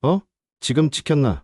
어? 지금 찍혔나?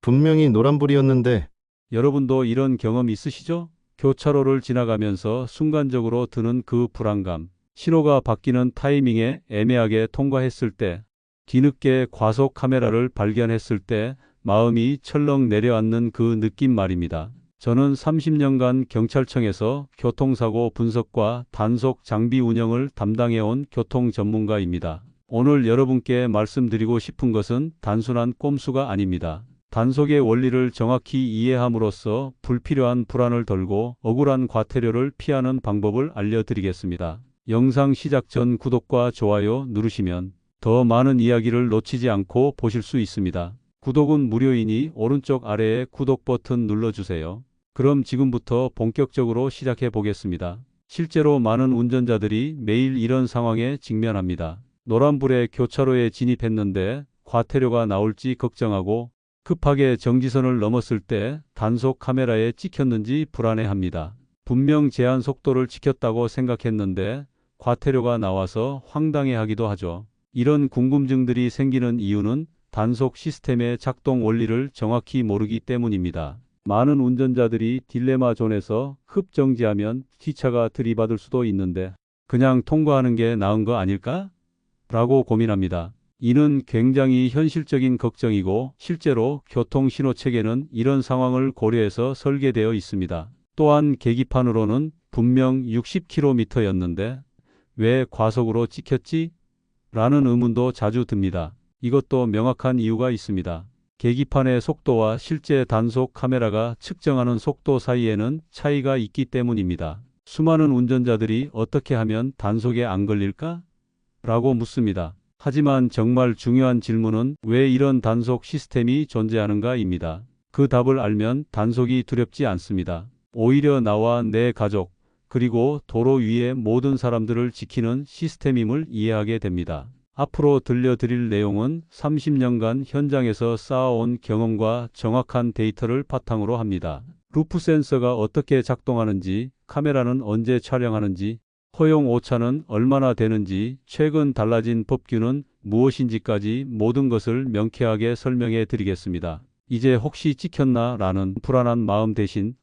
분명히 노란불이었는데. 여러분도 이런 경험 있으시죠? 교차로를 지나가면서 순간적으로 드는 그 불안감, 신호가 바뀌는 타이밍에 애매하게 통과했을 때, 뒤늦게 과속 카메라를 발견했을 때 마음이 철렁 내려앉는 그 느낌 말입니다. 저는 30년간 경찰청에서 교통사고 분석과 단속 장비 운영을 담당해온 교통 전문가입니다. 오늘 여러분께 말씀드리고 싶은 것은 단순한 꼼수가 아닙니다. 단속의 원리를 정확히 이해함으로써 불필요한 불안을 덜고 억울한 과태료를 피하는 방법을 알려드리겠습니다. 영상 시작 전 구독과 좋아요 누르시면 더 많은 이야기를 놓치지 않고 보실 수 있습니다. 구독은 무료이니 오른쪽 아래에 구독 버튼 눌러주세요. 그럼 지금부터 본격적으로 시작해 보겠습니다. 실제로 많은 운전자들이 매일 이런 상황에 직면합니다. 노란불에 교차로에 진입했는데 과태료가 나올지 걱정하고 급하게 정지선을 넘었을 때 단속 카메라에 찍혔는지 불안해합니다. 분명 제한 속도를 지켰다고 생각했는데 과태료가 나와서 황당해하기도 하죠. 이런 궁금증들이 생기는 이유는 단속 시스템의 작동 원리를 정확히 모르기 때문입니다. 많은 운전자들이 딜레마 존에서 흡정지하면 뒷차가 들이받을 수도 있는데 그냥 통과하는 게 나은 거 아닐까? 라고 고민합니다. 이는 굉장히 현실적인 걱정이고 실제로 교통신호체계는 이런 상황을 고려해서 설계되어 있습니다. 또한 계기판으로는 분명 60km였는데 왜 과속으로 찍혔지? 라는 의문도 자주 듭니다. 이것도 명확한 이유가 있습니다. 계기판의 속도와 실제 단속 카메라가 측정하는 속도 사이에는 차이가 있기 때문입니다. 수많은 운전자들이 어떻게 하면 단속에 안 걸릴까? 라고 묻습니다. 하지만 정말 중요한 질문은 왜 이런 단속 시스템이 존재하는가입니다. 그 답을 알면 단속이 두렵지 않습니다. 오히려 나와 내 가족, 그리고 도로 위의 모든 사람들을 지키는 시스템임을 이해하게 됩니다. 앞으로 들려드릴 내용은 30년간 현장에서 쌓아온 경험과 정확한 데이터를 바탕으로 합니다. 루프 센서가 어떻게 작동하는지, 카메라는 언제 촬영하는지, 허용 오차는 얼마나 되는지, 최근 달라진 법규는 무엇인지까지 모든 것을 명쾌하게 설명해 드리겠습니다. 이제 혹시 찍혔나 라는 불안한 마음 대신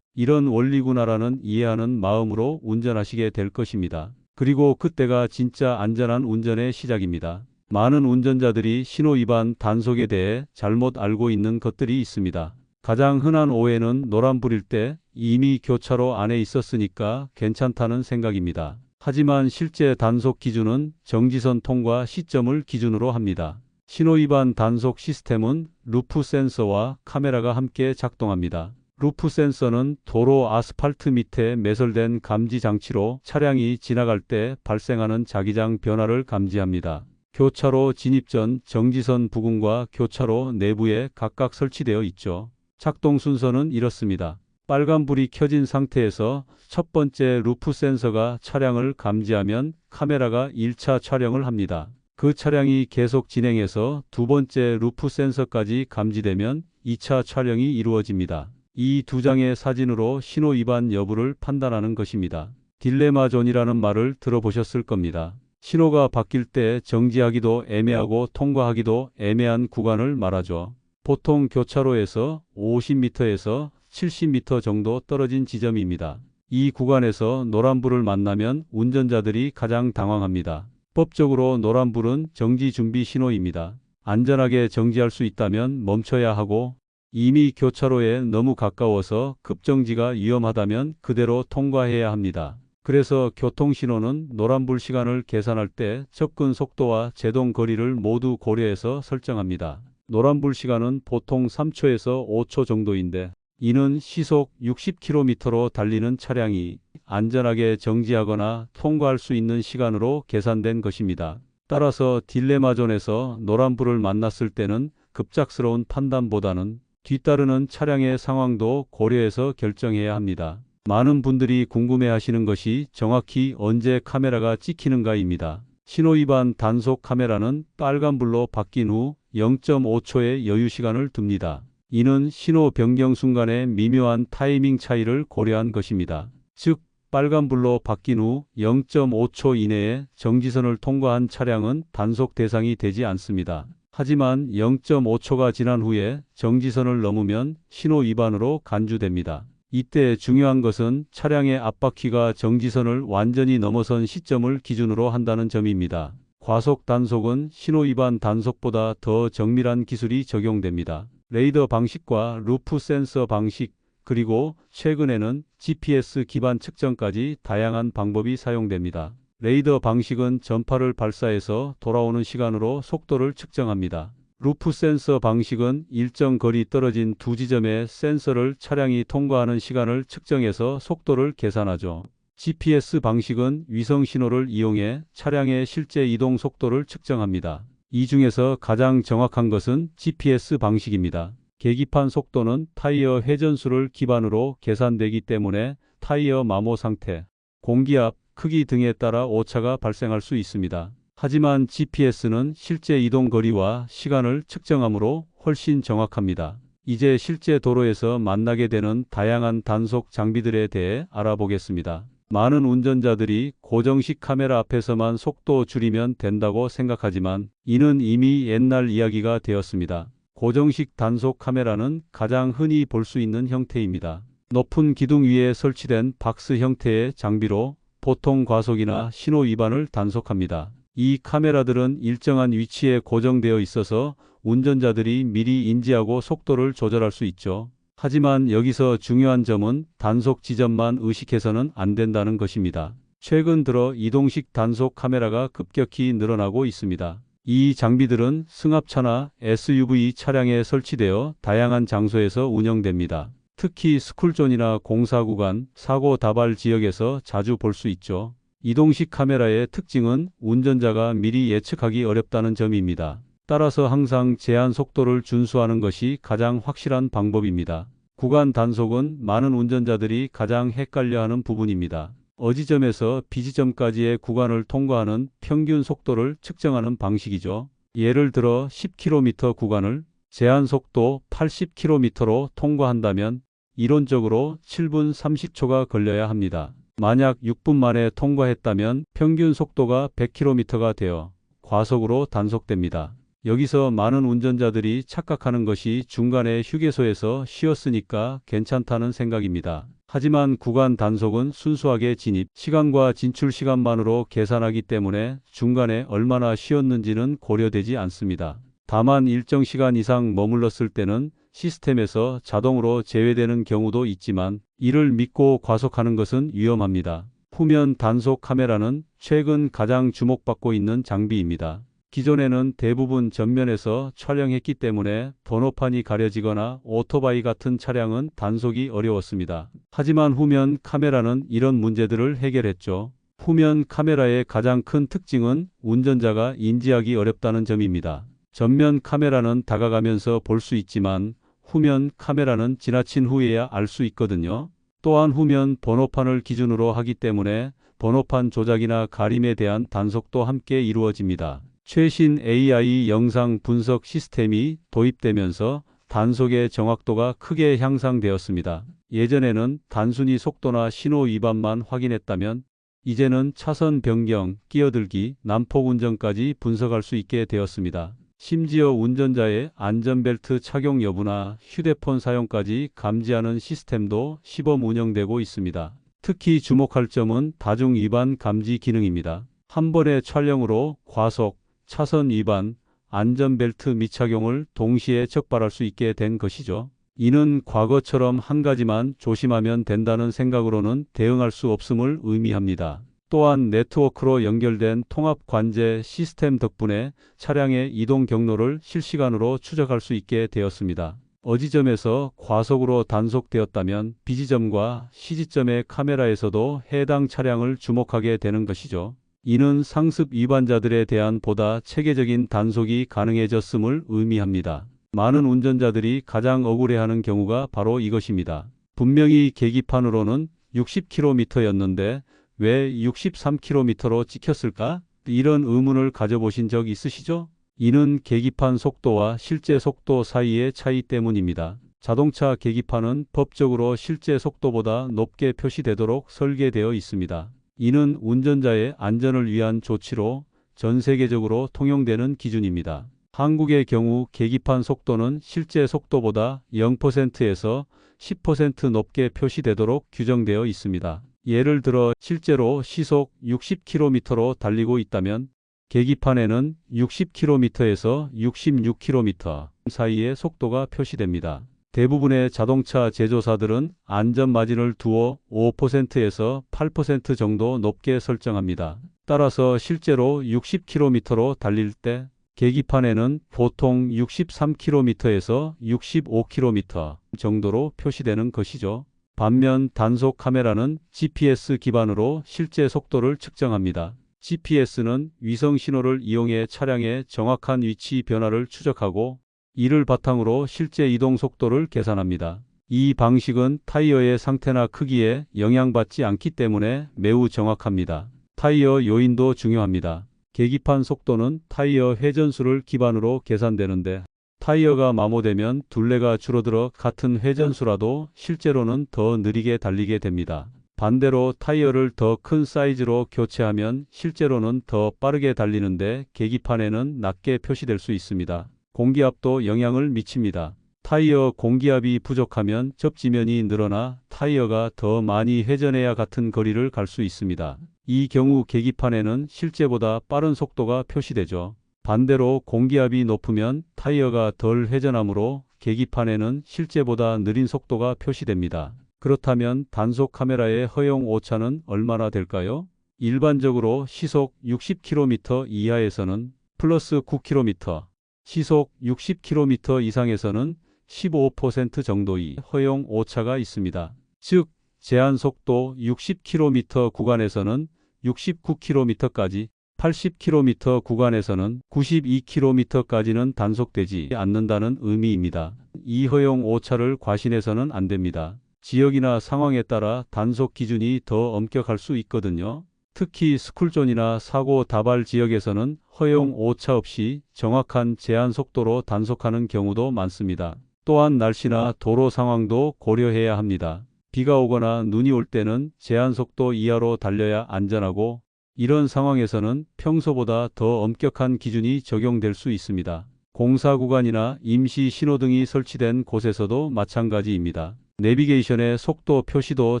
이런 원리구나라는 이해하는 마음으로 운전하시게 될 것입니다. 그리고 그때가 진짜 안전한 운전의 시작입니다. 많은 운전자들이 신호위반 단속에 대해 잘못 알고 있는 것들이 있습니다. 가장 흔한 오해는 노란불일 때 이미 교차로 안에 있었으니까 괜찮다는 생각입니다. 하지만 실제 단속 기준은 정지선 통과 시점을 기준으로 합니다. 신호위반 단속 시스템은 루프 센서와 카메라가 함께 작동합니다. 루프 센서는 도로 아스팔트 밑에 매설된 감지 장치로 차량이 지나갈 때 발생하는 자기장 변화를 감지합니다. 교차로 진입 전 정지선 부근과 교차로 내부에 각각 설치되어 있죠. 작동 순서는 이렇습니다. 빨간불이 켜진 상태에서 첫 번째 루프 센서가 차량을 감지하면 카메라가 1차 촬영을 합니다. 그 차량이 계속 진행해서 두 번째 루프 센서까지 감지되면 2차 촬영이 이루어집니다. 이 두 장의 사진으로 신호 위반 여부를 판단하는 것입니다. 딜레마 존이라는 말을 들어보셨을 겁니다. 신호가 바뀔 때 정지하기도 애매하고 통과하기도 애매한 구간을 말하죠. 보통 교차로에서 50m에서 70m 정도 떨어진 지점입니다. 이 구간에서 노란불을 만나면 운전자들이 가장 당황합니다. 법적으로 노란불은 정지 준비 신호입니다. 안전하게 정지할 수 있다면 멈춰야 하고 이미 교차로에 너무 가까워서 급정지가 위험하다면 그대로 통과해야 합니다. 그래서 교통신호는 노란불 시간을 계산할 때 접근 속도와 제동 거리를 모두 고려해서 설정합니다. 노란불 시간은 보통 3초에서 5초 정도인데 이는 시속 60km로 달리는 차량이 안전하게 정지하거나 통과할 수 있는 시간으로 계산된 것입니다. 따라서 딜레마존에서 노란불을 만났을 때는 급작스러운 판단보다는 뒤따르는 차량의 상황도 고려해서 결정해야 합니다. 많은 분들이 궁금해하시는 것이 정확히 언제 카메라가 찍히는가입니다. 신호위반 단속 카메라는 빨간불로 바뀐 후 0.5초의 여유시간을 둡니다. 이는 신호 변경 순간의 미묘한 타이밍 차이를 고려한 것입니다. 즉, 빨간불로 바뀐 후 0.5초 이내에 정지선을 통과한 차량은 단속 대상이 되지 않습니다. 하지만 0.5초가 지난 후에 정지선을 넘으면 신호 위반으로 간주됩니다. 이때 중요한 것은 차량의 앞바퀴가 정지선을 완전히 넘어선 시점을 기준으로 한다는 점입니다. 과속 단속은 신호 위반 단속보다 더 정밀한 기술이 적용됩니다. 레이더 방식과 루프 센서 방식, 그리고 최근에는 GPS 기반 측정까지 다양한 방법이 사용됩니다. 레이더 방식은 전파를 발사해서 돌아오는 시간으로 속도를 측정합니다. 루프 센서 방식은 일정 거리 떨어진 두 지점의 센서를 차량이 통과하는 시간을 측정해서 속도를 계산하죠. GPS 방식은 위성 신호를 이용해 차량의 실제 이동 속도를 측정합니다. 이 중에서 가장 정확한 것은 GPS 방식입니다. 계기판 속도는 타이어 회전수를 기반으로 계산되기 때문에 타이어 마모 상태, 공기압, 크기 등에 따라 오차가 발생할 수 있습니다. 하지만 GPS는 실제 이동 거리와 시간을 측정하므로 훨씬 정확합니다. 이제 실제 도로에서 만나게 되는 다양한 단속 장비들에 대해 알아보겠습니다. 많은 운전자들이 고정식 카메라 앞에서만 속도 줄이면 된다고 생각하지만 이는 이미 옛날 이야기가 되었습니다. 고정식 단속 카메라는 가장 흔히 볼 수 있는 형태입니다. 높은 기둥 위에 설치된 박스 형태의 장비로 보통 과속이나 신호 위반을 단속합니다. 이 카메라들은 일정한 위치에 고정되어 있어서 운전자들이 미리 인지하고 속도를 조절할 수 있죠. 하지만 여기서 중요한 점은 단속 지점만 의식해서는 안 된다는 것입니다. 최근 들어 이동식 단속 카메라가 급격히 늘어나고 있습니다. 이 장비들은 승합차나 SUV 차량에 설치되어 다양한 장소에서 운영됩니다. 특히 스쿨존이나 공사 구간, 사고 다발 지역에서 자주 볼 수 있죠. 이동식 카메라의 특징은 운전자가 미리 예측하기 어렵다는 점입니다. 따라서 항상 제한 속도를 준수하는 것이 가장 확실한 방법입니다. 구간 단속은 많은 운전자들이 가장 헷갈려하는 부분입니다. 어지점에서 B지점까지의 구간을 통과하는 평균 속도를 측정하는 방식이죠. 예를 들어 10km 구간을 제한 속도 80km로 통과한다면 이론적으로 7분 30초가 걸려야 합니다. 만약 6분 만에 통과했다면 평균 속도가 100km가 되어 과속으로 단속됩니다. 여기서 많은 운전자들이 착각하는 것이 중간에 휴게소에서 쉬었으니까 괜찮다는 생각입니다. 하지만 구간 단속은 순수하게 진입 시간과 진출 시간만으로 계산하기 때문에 중간에 얼마나 쉬었는지는 고려되지 않습니다. 다만 일정 시간 이상 머물렀을 때는 시스템에서 자동으로 제외되는 경우도 있지만 이를 믿고 과속하는 것은 위험합니다. 후면 단속 카메라는 최근 가장 주목받고 있는 장비입니다. 기존에는 대부분 전면에서 촬영했기 때문에 번호판이 가려지거나 오토바이 같은 차량은 단속이 어려웠습니다. 하지만 후면 카메라는 이런 문제들을 해결했죠. 후면 카메라의 가장 큰 특징은 운전자가 인지하기 어렵다는 점입니다. 전면 카메라는 다가가면서 볼 수 있지만 후면 카메라는 지나친 후에야 알 수 있거든요. 또한 후면 번호판을 기준으로 하기 때문에 번호판 조작이나 가림에 대한 단속도 함께 이루어집니다. 최신 AI 영상 분석 시스템이 도입되면서 단속의 정확도가 크게 향상되었습니다. 예전에는 단순히 속도나 신호 위반만 확인했다면 이제는 차선 변경, 끼어들기, 난폭 운전까지 분석할 수 있게 되었습니다. 심지어 운전자의 안전벨트 착용 여부나 휴대폰 사용까지 감지하는 시스템도 시범 운영되고 있습니다. 특히 주목할 점은 다중 위반 감지 기능입니다. 한 번의 촬영으로 과속, 차선 위반, 안전벨트 미착용을 동시에 적발할 수 있게 된 것이죠. 이는 과거처럼 한 가지만 조심하면 된다는 생각으로는 대응할 수 없음을 의미합니다. 또한 네트워크로 연결된 통합 관제 시스템 덕분에 차량의 이동 경로를 실시간으로 추적할 수 있게 되었습니다. 어지점에서 과속으로 단속되었다면 B지점과 C지점의 카메라에서도 해당 차량을 주목하게 되는 것이죠. 이는 상습 위반자들에 대한 보다 체계적인 단속이 가능해졌음을 의미합니다. 많은 운전자들이 가장 억울해하는 경우가 바로 이것입니다. 분명히 계기판으로는 60km였는데 왜 63km로 찍혔을까? 이런 의문을 가져보신 적 있으시죠? 이는 계기판 속도와 실제 속도 사이의 차이 때문입니다. 자동차 계기판은 법적으로 실제 속도보다 높게 표시되도록 설계되어 있습니다. 이는 운전자의 안전을 위한 조치로 전 세계적으로 통용되는 기준입니다. 한국의 경우 계기판 속도는 실제 속도보다 0%에서 10% 높게 표시되도록 규정되어 있습니다. 예를 들어 실제로 시속 60km로 달리고 있다면 계기판에는 60km에서 66km 사이의 속도가 표시됩니다. 대부분의 자동차 제조사들은 안전 마진을 두어 5%에서 8% 정도 높게 설정합니다. 따라서 실제로 60km로 달릴 때 계기판에는 보통 63km에서 65km 정도로 표시되는 것이죠. 반면 단속 카메라는 GPS 기반으로 실제 속도를 측정합니다. GPS는 위성 신호를 이용해 차량의 정확한 위치 변화를 추적하고 이를 바탕으로 실제 이동 속도를 계산합니다. 이 방식은 타이어의 상태나 크기에 영향받지 않기 때문에 매우 정확합니다. 타이어 요인도 중요합니다. 계기판 속도는 타이어 회전수를 기반으로 계산되는데 타이어가 마모되면 둘레가 줄어들어 같은 회전수라도 실제로는 더 느리게 달리게 됩니다. 반대로 타이어를 더 큰 사이즈로 교체하면 실제로는 더 빠르게 달리는데 계기판에는 낮게 표시될 수 있습니다. 공기압도 영향을 미칩니다. 타이어 공기압이 부족하면 접지면이 늘어나 타이어가 더 많이 회전해야 같은 거리를 갈 수 있습니다. 이 경우 계기판에는 실제보다 빠른 속도가 표시되죠. 반대로 공기압이 높으면 타이어가 덜 회전하므로 계기판에는 실제보다 느린 속도가 표시됩니다. 그렇다면 단속 카메라의 허용 오차는 얼마나 될까요? 일반적으로 시속 60km 이하에서는 플러스 9km, 시속 60km 이상에서는 15% 정도의 허용 오차가 있습니다. 즉, 제한 속도 60km 구간에서는 69km까지, 80km 구간에서는 92km까지는 단속되지 않는다는 의미입니다. 이 허용 오차를 과신해서는 안 됩니다. 지역이나 상황에 따라 단속 기준이 더 엄격할 수 있거든요. 특히 스쿨존이나 사고 다발 지역에서는 허용 오차 없이 정확한 제한 속도로 단속하는 경우도 많습니다. 또한 날씨나 도로 상황도 고려해야 합니다. 비가 오거나 눈이 올 때는 제한 속도 이하로 달려야 안전하고 이런 상황에서는 평소보다 더 엄격한 기준이 적용될 수 있습니다. 공사 구간이나 임시 신호등이 설치된 곳에서도 마찬가지입니다. 내비게이션의 속도 표시도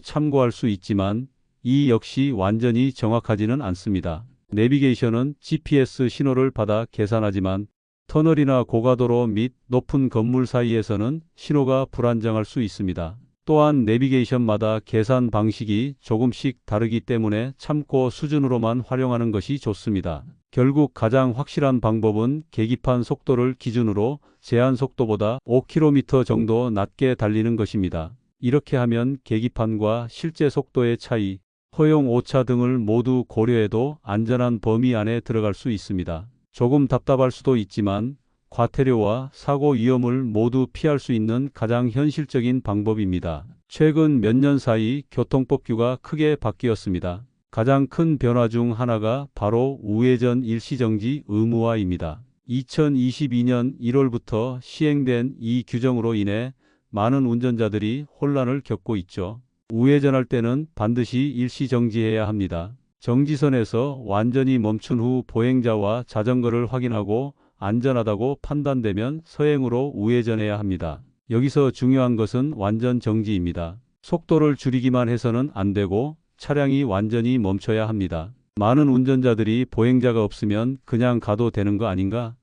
참고할 수 있지만 이 역시 완전히 정확하지는 않습니다. 내비게이션은 GPS 신호를 받아 계산하지만 터널이나 고가도로 및 높은 건물 사이에서는 신호가 불안정할 수 있습니다. 또한 내비게이션마다 계산 방식이 조금씩 다르기 때문에 참고 수준으로만 활용하는 것이 좋습니다. 결국 가장 확실한 방법은 계기판 속도를 기준으로 제한 속도보다 5km 정도 낮게 달리는 것입니다. 이렇게 하면 계기판과 실제 속도의 차이, 허용 오차 등을 모두 고려해도 안전한 범위 안에 들어갈 수 있습니다. 조금 답답할 수도 있지만 과태료와 사고 위험을 모두 피할 수 있는 가장 현실적인 방법입니다. 최근 몇 년 사이 교통법규가 크게 바뀌었습니다. 가장 큰 변화 중 하나가 바로 우회전 일시정지 의무화입니다. 2022년 1월부터 시행된 이 규정으로 인해 많은 운전자들이 혼란을 겪고 있죠. 우회전할 때는 반드시 일시정지해야 합니다. 정지선에서 완전히 멈춘 후 보행자와 자전거를 확인하고 안전하다고 판단되면 서행으로 우회전해야 합니다. 여기서 중요한 것은 완전 정지입니다. 속도를 줄이기만 해서는 안 되고 차량이 완전히 멈춰야 합니다. 많은 운전자들이 보행자가 없으면 그냥 가도 되는 거 아닌가?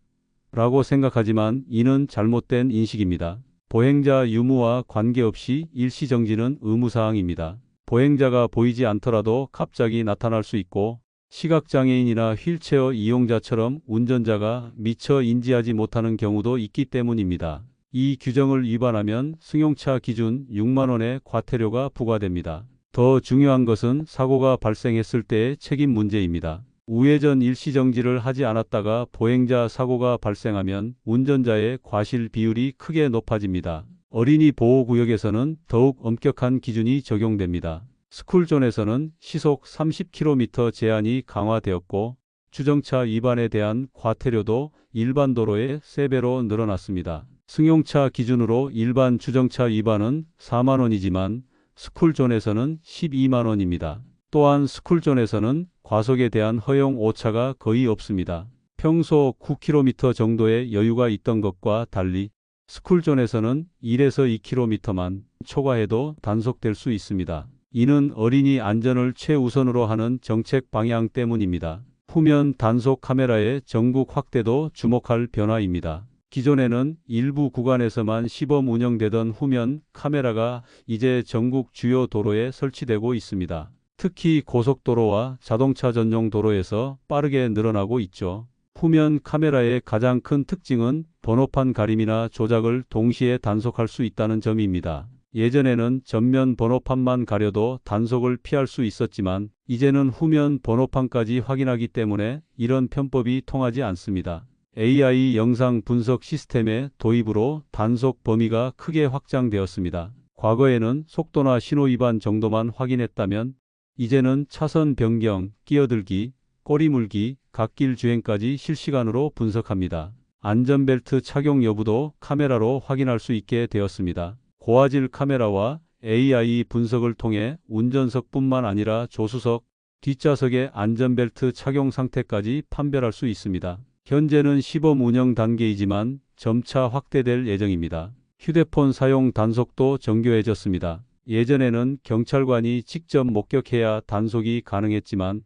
라고 생각하지만 이는 잘못된 인식입니다. 보행자 유무와 관계없이 일시정지는 의무사항입니다. 보행자가 보이지 않더라도 갑자기 나타날 수 있고 시각장애인이나 휠체어 이용자처럼 운전자가 미처 인지하지 못하는 경우도 있기 때문입니다. 이 규정을 위반하면 승용차 기준 6만 원의 과태료가 부과됩니다. 더 중요한 것은 사고가 발생했을 때의 책임 문제입니다. 우회전 일시정지를 하지 않았다가 보행자 사고가 발생하면 운전자의 과실 비율이 크게 높아집니다. 어린이 보호구역에서는 더욱 엄격한 기준이 적용됩니다. 스쿨존에서는 시속 30km 제한이 강화되었고 주정차 위반에 대한 과태료도 일반 도로의 3배로 늘어났습니다. 승용차 기준으로 일반 주정차 위반은 4만 원이지만 스쿨존에서는 12만 원입니다. 또한 스쿨존에서는 과속에 대한 허용 오차가 거의 없습니다. 평소 9km 정도의 여유가 있던 것과 달리 스쿨존에서는 1에서 2km만 초과해도 단속될 수 있습니다. 이는 어린이 안전을 최우선으로 하는 정책 방향 때문입니다. 후면 단속 카메라의 전국 확대도 주목할 변화입니다. 기존에는 일부 구간에서만 시범 운영되던 후면 카메라가 이제 전국 주요 도로에 설치되고 있습니다. 특히 고속도로와 자동차 전용 도로에서 빠르게 늘어나고 있죠. 후면 카메라의 가장 큰 특징은 번호판 가림이나 조작을 동시에 단속할 수 있다는 점입니다. 예전에는 전면 번호판만 가려도 단속을 피할 수 있었지만 이제는 후면 번호판까지 확인하기 때문에 이런 편법이 통하지 않습니다. AI 영상 분석 시스템의 도입으로 단속 범위가 크게 확장되었습니다. 과거에는 속도나 신호 위반 정도만 확인했다면 이제는 차선 변경, 끼어들기, 꼬리 물기, 갓길 주행까지 실시간으로 분석합니다. 안전벨트 착용 여부도 카메라로 확인할 수 있게 되었습니다. 고화질 카메라와 AI 분석을 통해 운전석뿐만 아니라 조수석, 뒷좌석의 안전벨트 착용 상태까지 판별할 수 있습니다. 현재는 시범 운영 단계이지만 점차 확대될 예정입니다. 휴대폰 사용 단속도 정교해졌습니다. 예전에는 경찰관이 직접 목격해야 단속이 가능했지만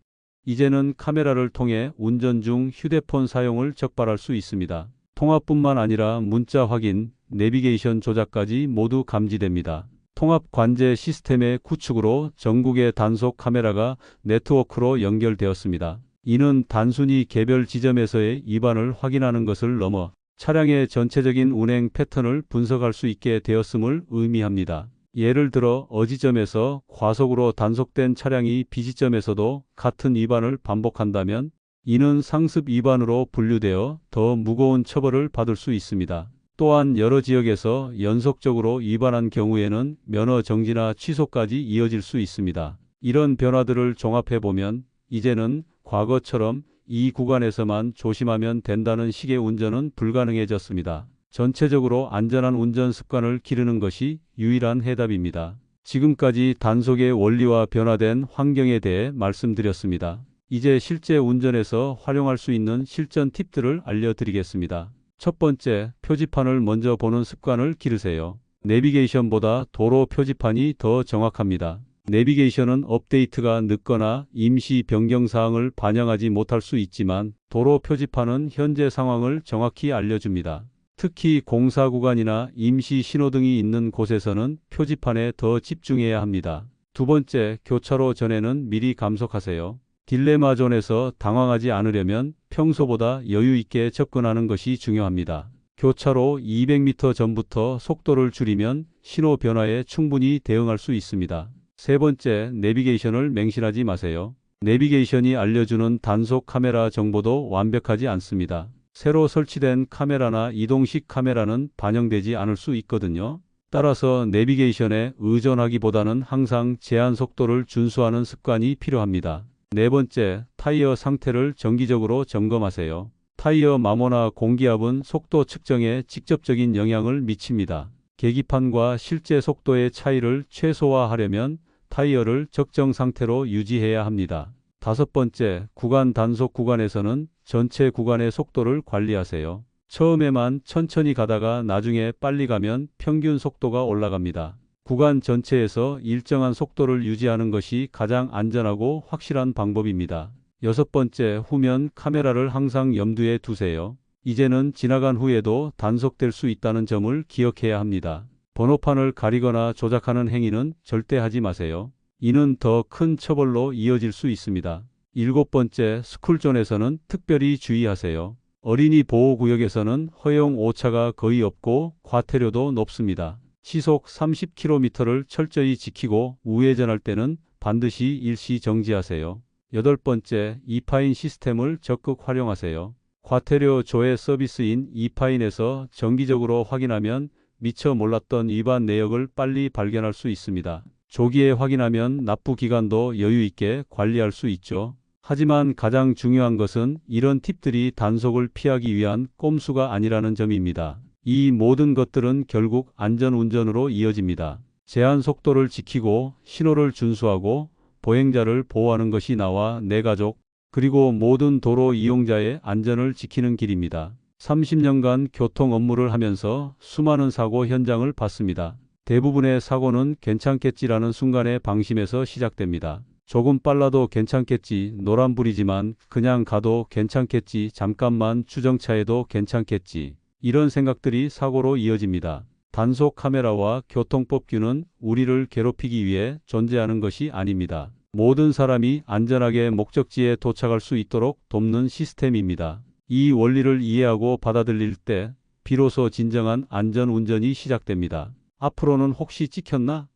이제는 카메라를 통해 운전 중 휴대폰 사용을 적발할 수 있습니다. 통화뿐만 아니라 문자 확인, 내비게이션 조작까지 모두 감지됩니다. 통합 관제 시스템의 구축으로 전국의 단속 카메라가 네트워크로 연결되었습니다. 이는 단순히 개별 지점에서의 위반을 확인하는 것을 넘어 차량의 전체적인 운행 패턴을 분석할 수 있게 되었음을 의미합니다. 예를 들어 어지점에서 과속으로 단속된 차량이 B지점에서도 같은 위반을 반복한다면 이는 상습 위반으로 분류되어 더 무거운 처벌을 받을 수 있습니다. 또한 여러 지역에서 연속적으로 위반한 경우에는 면허 정지나 취소까지 이어질 수 있습니다. 이런 변화들을 종합해보면 이제는 과거처럼 이 구간에서만 조심하면 된다는 식의 운전은 불가능해졌습니다. 전체적으로 안전한 운전 습관을 기르는 것이 유일한 해답입니다. 지금까지 단속의 원리와 변화된 환경에 대해 말씀드렸습니다. 이제 실제 운전에서 활용할 수 있는 실전 팁들을 알려드리겠습니다. 첫 번째, 표지판을 먼저 보는 습관을 기르세요. 내비게이션보다 도로 표지판이 더 정확합니다. 내비게이션은 업데이트가 늦거나 임시 변경 사항을 반영하지 못할 수 있지만 도로 표지판은 현재 상황을 정확히 알려줍니다. 특히 공사 구간이나 임시 신호등이 있는 곳에서는 표지판에 더 집중해야 합니다. 두 번째, 교차로 전에는 미리 감속하세요. 딜레마 존에서 당황하지 않으려면 평소보다 여유 있게 접근하는 것이 중요합니다. 교차로 200m 전부터 속도를 줄이면 신호 변화에 충분히 대응할 수 있습니다. 세 번째, 내비게이션을 맹신하지 마세요. 내비게이션이 알려주는 단속 카메라 정보도 완벽하지 않습니다. 새로 설치된 카메라나 이동식 카메라는 반영되지 않을 수 있거든요. 따라서 내비게이션에 의존하기보다는 항상 제한 속도를 준수하는 습관이 필요합니다. 네 번째, 타이어 상태를 정기적으로 점검하세요. 타이어 마모나 공기압은 속도 측정에 직접적인 영향을 미칩니다. 계기판과 실제 속도의 차이를 최소화하려면 타이어를 적정 상태로 유지해야 합니다. 다섯 번째, 구간 단속 구간에서는 전체 구간의 속도를 관리하세요. 처음에만 천천히 가다가 나중에 빨리 가면 평균 속도가 올라갑니다. 구간 전체에서 일정한 속도를 유지하는 것이 가장 안전하고 확실한 방법입니다. 여섯 번째, 후면 카메라를 항상 염두에 두세요. 이제는 지나간 후에도 단속될 수 있다는 점을 기억해야 합니다. 번호판을 가리거나 조작하는 행위는 절대 하지 마세요. 이는 더 큰 처벌로 이어질 수 있습니다. 일곱 번째, 스쿨존에서는 특별히 주의하세요. 어린이 보호구역에서는 허용 오차가 거의 없고 과태료도 높습니다. 시속 30km를 철저히 지키고 우회전할 때는 반드시 일시 정지하세요. 여덟 번째, 이파인 시스템을 적극 활용하세요. 과태료 조회 서비스인 이파인에서 정기적으로 확인하면 미처 몰랐던 위반 내역을 빨리 발견할 수 있습니다. 조기에 확인하면 납부 기간도 여유 있게 관리할 수 있죠. 하지만 가장 중요한 것은 이런 팁들이 단속을 피하기 위한 꼼수가 아니라는 점입니다. 이 모든 것들은 결국 안전운전으로 이어집니다. 제한 속도를 지키고 신호를 준수하고 보행자를 보호하는 것이 나와 내 가족, 그리고 모든 도로 이용자의 안전을 지키는 길입니다. 30년간 교통 업무를 하면서 수많은 사고 현장을 봤습니다. 대부분의 사고는 괜찮겠지라는 순간의 방심에서 시작됩니다. 조금 빨라도 괜찮겠지, 노란불이지만 그냥 가도 괜찮겠지, 잠깐만 주정차해도 괜찮겠지. 이런 생각들이 사고로 이어집니다. 단속 카메라와 교통법규는 우리를 괴롭히기 위해 존재하는 것이 아닙니다. 모든 사람이 안전하게 목적지에 도착할 수 있도록 돕는 시스템입니다. 이 원리를 이해하고 받아들일 때 비로소 진정한 안전운전이 시작됩니다. 앞으로는 혹시 찍혔나?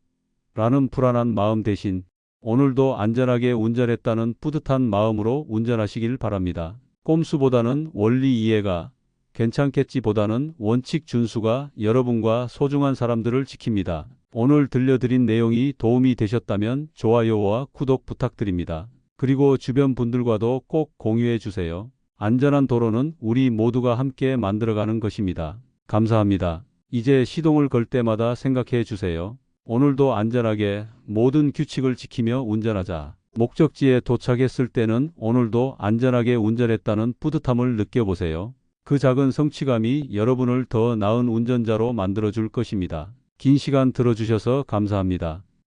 라는 불안한 마음 대신 오늘도 안전하게 운전했다는 뿌듯한 마음으로 운전하시길 바랍니다. 꼼수보다는 원리 이해가, 괜찮겠지보다는 원칙 준수가 여러분과 소중한 사람들을 지킵니다. 오늘 들려드린 내용이 도움이 되셨다면 좋아요와 구독 부탁드립니다. 그리고 주변 분들과도 꼭 공유해 주세요. 안전한 도로는 우리 모두가 함께 만들어가는 것입니다. 감사합니다. 이제 시동을 걸 때마다 생각해 주세요. 오늘도 안전하게 모든 규칙을 지키며 운전하자. 목적지에 도착했을 때는 오늘도 안전하게 운전했다는 뿌듯함을 느껴보세요. 그 작은 성취감이 여러분을 더 나은 운전자로 만들어줄 것입니다. 긴 시간 들어주셔서 감사합니다.